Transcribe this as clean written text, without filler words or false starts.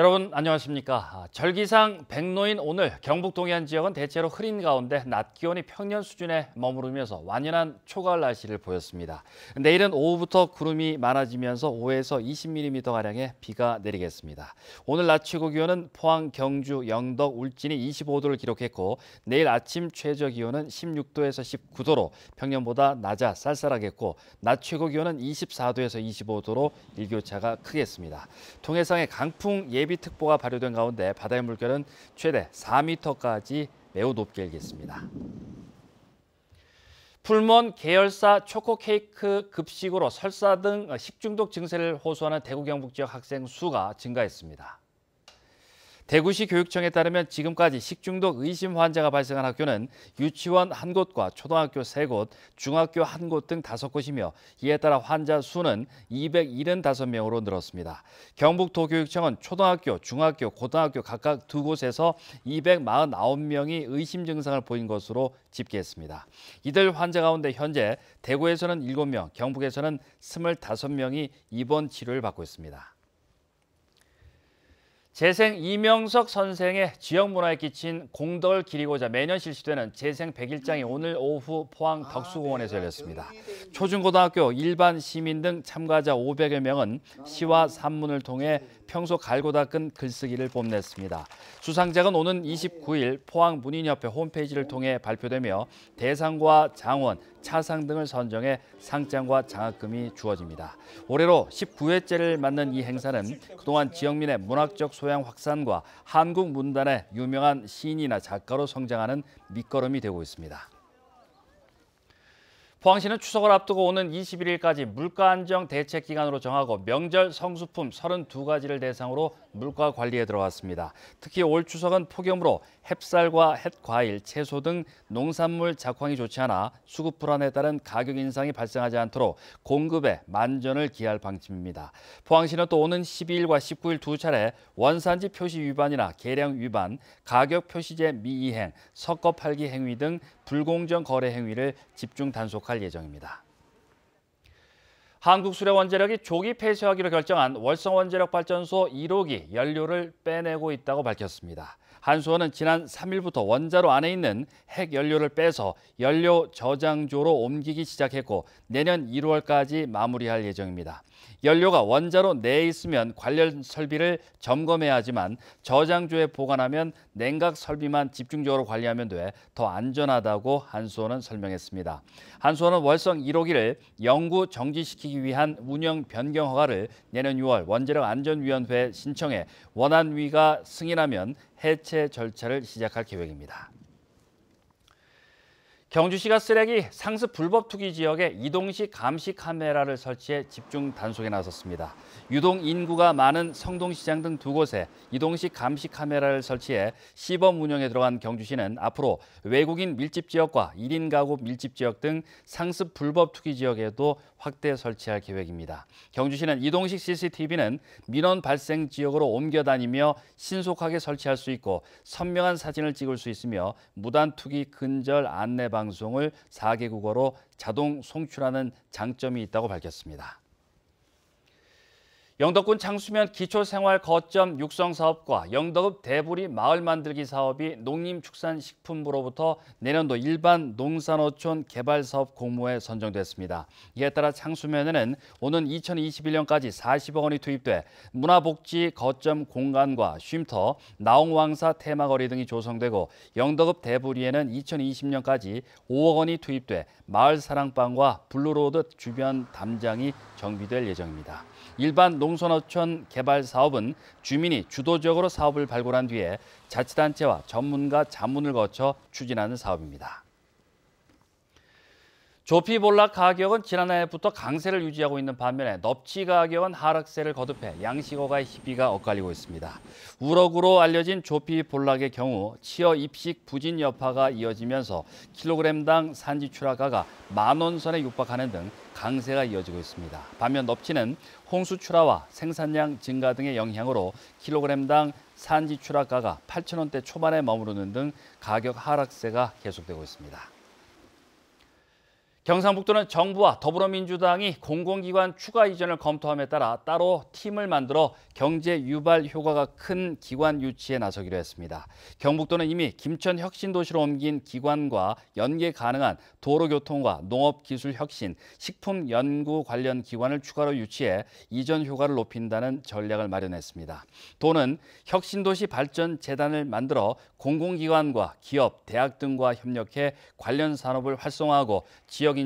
여러분 안녕하십니까. 절기상 백로인 오늘 경북 동해안 지역은 대체로 흐린 가운데 낮 기온이 평년 수준에 머무르면서 완연한 초가을 날씨를 보였습니다. 내일은 오후부터 구름이 많아지면서 5에서 20mm가량의 비가 내리겠습니다. 오늘 낮 최고 기온은 포항, 경주, 영덕, 울진이 25도를 기록했고 내일 아침 최저 기온은 16도에서 19도로 평년보다 낮아 쌀쌀하겠고 낮 최고 기온은 24도에서 25도로 일교차가 크겠습니다. 통해상의 강풍 예비특보가 발효된 가운데 바다의 물결은 최대 4m까지 매우 높게 일겠습니다. 풀무원 계열사 초코 케이크 급식으로 설사 등 식중독 증세를 호소하는 대구 경북 지역 학생 수가 증가했습니다. 대구시 교육청에 따르면 지금까지 식중독 의심 환자가 발생한 학교는 유치원 1곳과 초등학교 3곳, 중학교 1곳 등 5곳이며 이에 따라 환자 수는 275명으로 늘었습니다. 경북도교육청은 초등학교, 중학교, 고등학교 각각 2곳에서 249명이 의심 증상을 보인 것으로 집계했습니다. 이들 환자 가운데 현재 대구에서는 7명, 경북에서는 25명이 입원 치료를 받고 있습니다. 재생 이명석 선생의 지역 문화에 끼친 공덕을 기리고자 매년 실시되는 재생 100일장이 오늘 오후 포항 덕수공원에서 열렸습니다. 초중고등학교 일반 시민 등 참가자 500여 명은 시와 산문을 통해 평소 갈고 닦은 글쓰기를 뽐냈습니다. 수상작은 오는 29일 포항 문인협회 홈페이지를 통해 발표되며 대상과 장원, 차상 등을 선정해 상장과 장학금이 주어집니다. 올해로 19회째를 맞는 이 행사는 그동안 지역민의 문학적 소양 확산과 한국 문단의 유명한 시인이나 작가로 성장하는 밑거름이 되고 있습니다. 포항시는 추석을 앞두고 오는 21일까지 물가 안정 대책 기간으로 정하고 명절 성수품 32가지를 대상으로 물가 관리에 들어갔습니다. 특히 올 추석은 폭염으로 햅쌀과 햇과일, 채소 등 농산물 작황이 좋지 않아 수급 불안에 따른 가격 인상이 발생하지 않도록 공급에 만전을 기할 방침입니다. 포항시는 또 오는 12일과 19일 두 차례 원산지 표시 위반이나 계량 위반, 가격 표시제 미이행, 섞어 팔기 행위 등 불공정 거래 행위를 집중 단속할 예정입니다. 한국수력원자력이 조기 폐쇄하기로 결정한 월성원자력발전소 1호기 연료를 빼내고 있다고 밝혔습니다. 한수원은 지난 3일부터 원자로 안에 있는 핵연료를 빼서 연료 저장조로 옮기기 시작했고 내년 1월까지 마무리할 예정입니다. 연료가 원자로 내에 있으면 관련 설비를 점검해야 하지만 저장조에 보관하면 냉각 설비만 집중적으로 관리하면 돼 더 안전하다고 한수원은 설명했습니다. 한수원은 월성 1호기를 영구 정지시키기 위한 운영 변경 허가를 내년 6월 원자력안전위원회에 신청해 원안위가 승인하면 해체 절차를 시작할 계획입니다. 경주시가 쓰레기 상습 불법 투기 지역에 이동식 감시 카메라를 설치해 집중 단속에 나섰습니다. 유동 인구가 많은 성동시장 등 두 곳에 이동식 감시 카메라를 설치해 시범 운영에 들어간 경주시는 앞으로 외국인 밀집 지역과 1인 가구 밀집 지역 등 상습 불법 투기 지역에도 확대 설치할 계획입니다. 경주시는 이동식 CCTV는 민원 발생 지역으로 옮겨 다니며 신속하게 설치할 수 있고 선명한 사진을 찍을 수 있으며 무단 투기 근절 안내 방송을 4개 국어로 자동 송출하는 장점이 있다고 밝혔습니다. 영덕군 창수면 기초생활 거점 육성 사업과 영덕읍 대부리 마을 만들기 사업이 농림축산식품부로부터 내년도 일반 농산어촌 개발 사업 공모에 선정됐습니다. 이에 따라 창수면에는 오는 2021년까지 40억 원이 투입돼 문화복지 거점 공간과 쉼터, 나홍왕사 테마거리 등이 조성되고 영덕읍 대부리에는 2020년까지 5억 원이 투입돼 마을 사랑방과 블루로드 주변 담장이 정비될 예정입니다. 일반 농산어촌 개발 사업은 주민이 주도적으로 사업을 발굴한 뒤에 자치단체와 전문가 자문을 거쳐 추진하는 사업입니다. 조피볼락 가격은 지난해부터 강세를 유지하고 있는 반면에 넙치 가격은 하락세를 거듭해 양식어가의 희비가 엇갈리고 있습니다. 우럭으로 알려진 조피볼락의 경우 치어 입식 부진 여파가 이어지면서 킬로그램당 산지 출하가가 10,000원 선에 육박하는 등 강세가 이어지고 있습니다. 반면 넙치는 홍수 출하와 생산량 증가 등의 영향으로 킬로그램당 산지 출하가가 8,000원대 초반에 머무르는 등 가격 하락세가 계속되고 있습니다. 경상북도는 정부와 더불어민주당이 공공기관 추가 이전을 검토함에 따라 따로 팀을 만들어 경제 유발 효과가 큰 기관 유치에 나서기로 했습니다. 경북도는 이미 김천 혁신도시로 옮긴 기관과 연계 가능한 도로교통과 농업기술혁신, 식품연구 관련 기관을 추가로 유치해 이전 효과를 높인다는 전략을 마련했습니다. 도는 혁신도시 발전재단을 만들어 공공기관과 기업, 대학 등과 협력해 관련 산업을 활성화하고 지역 인재를